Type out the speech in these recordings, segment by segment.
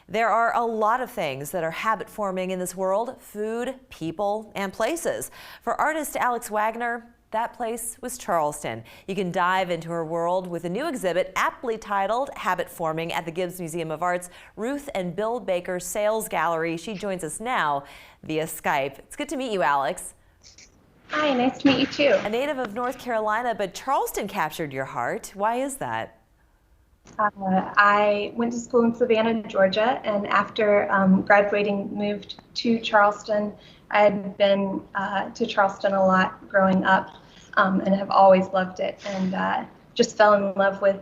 There are a lot of things that are habit forming in this world: food, people, and places. For artist Alex Waggoner, that place was Charleston. You can dive into her world with a new exhibit aptly titled Habit Forming at the Gibbes Museum of Art's Ruth and Bill Baker Sales Gallery. She joins us now via Skype. It's good to meet you, Alex. Hi, nice to meet you too. A native of North Carolina, but Charleston captured your heart. Why is that? I went to school in Savannah, Georgia, and after graduating, moved to Charleston. I had been to Charleston a lot growing up and have always loved it, and just fell in love with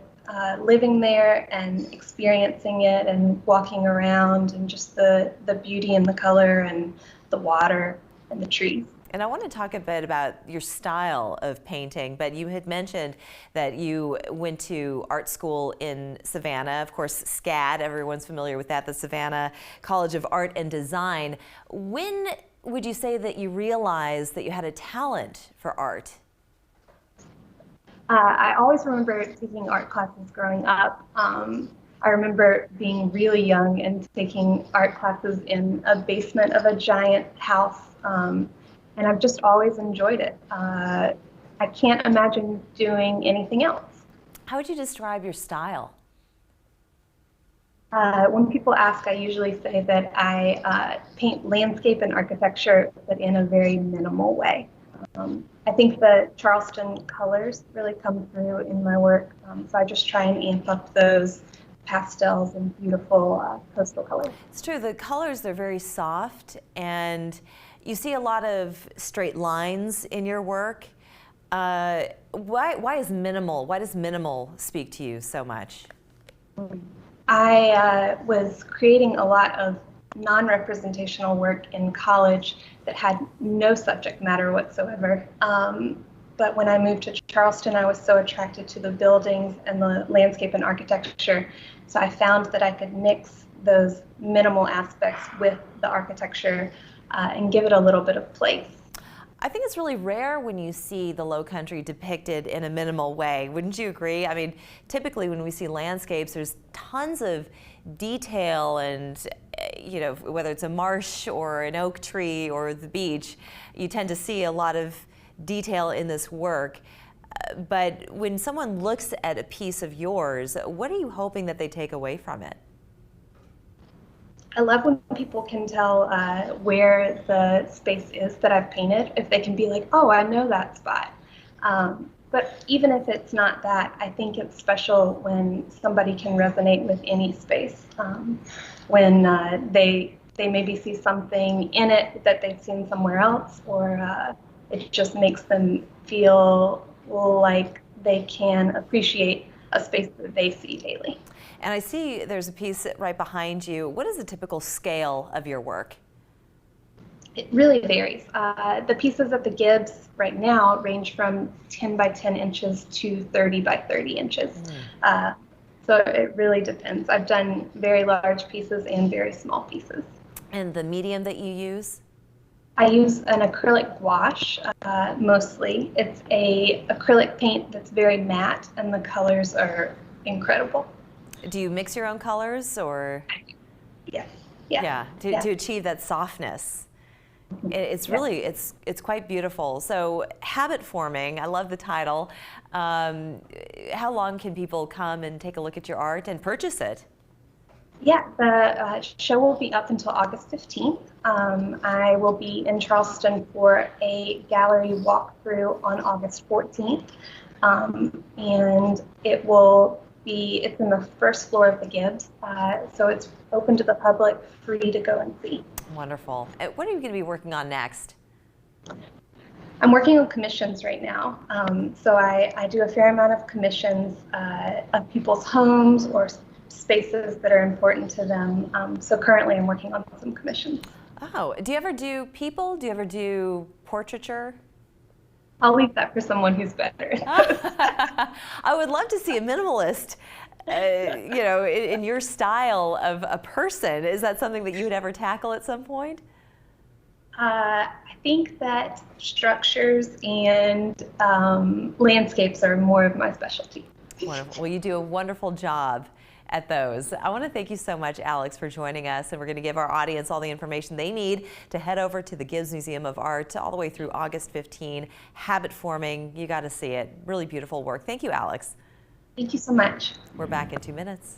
living there and experiencing it and walking around and just the beauty and the color and the water and the trees. And I want to talk a bit about your style of painting, but you had mentioned that you went to art school in Savannah. Of course, SCAD, everyone's familiar with that, the Savannah College of Art and Design. When would you say that you realized that you had a talent for art? I always remember taking art classes growing up. I remember being really young and taking art classes in a basement of a giant house. And I've just always enjoyed it. I can't imagine doing anything else. How would you describe your style? When people ask, I usually say that I paint landscape and architecture, but in a very minimal way. I think the Charleston colors really come through in my work, so I just try and amp up those pastels and beautiful coastal colors. It's true, the colors, they're very soft, and you see a lot of straight lines in your work. Why is minimal? Why does minimal speak to you so much? I was creating a lot of non-representational work in college that had no subject matter whatsoever. But when I moved to Charleston, I was so attracted to the buildings and the landscape and architecture. So I found that I could mix those minimal aspects with the architecture and give it a little bit of place. I think it's really rare when you see the Lowcountry depicted in a minimal way. Wouldn't you agree? I mean, typically when we see landscapes, there's tons of detail and, you know, whether it's a marsh or an oak tree or the beach, you tend to see a lot of detail in this work. But when someone looks at a piece of yours, what are you hoping that they take away from it? I love when people can tell where the space is that I've painted, if they can be like, oh, I know that spot. But even if it's not that, I think it's special when somebody can resonate with any space. When they maybe see something in it that they've seen somewhere else, or it just makes them feel like they can appreciate a space that they see daily. And I see there's a piece right behind you. What is the typical scale of your work? It really varies. The pieces at the Gibbes right now range from 10 by 10 inches to 30 by 30 inches. So it really depends. I've done very large pieces and very small pieces. And the medium that you use? I use an acrylic gouache mostly. It's a acrylic paint that's very matte, and the colors are incredible. Do you mix your own colors, or? Yes. Yeah, to achieve that softness. It's really, it's quite beautiful. So habit forming, I love the title. How long can people come and take a look at your art and purchase it? Yeah, the show will be up until August 15th. I will be in Charleston for a gallery walkthrough on August 14th. And it's in the first floor of the Gibbes, so it's open to the public, free to go and see. Wonderful. What are you going to be working on next? I'm working on commissions right now. So I do a fair amount of commissions of people's homes or spaces that are important to them. So currently I'm working on some commissions. Oh, do you ever do people? Do you ever do portraiture? I'll leave that for someone who's better. I would love to see a minimalist, you know, in your style of a person. Is that something that you would ever tackle at some point? I think that structures and landscapes are more of my specialty. Wonderful. Well, you do a wonderful job at those. I want to thank you so much, Alex, for joining us, and we're going to give our audience all the information they need to head over to the Gibbes Museum of Art all the way through August 15. Habit forming, you got to see it. Really beautiful work. Thank you, Alex. Thank you so much. We're back in 2 minutes.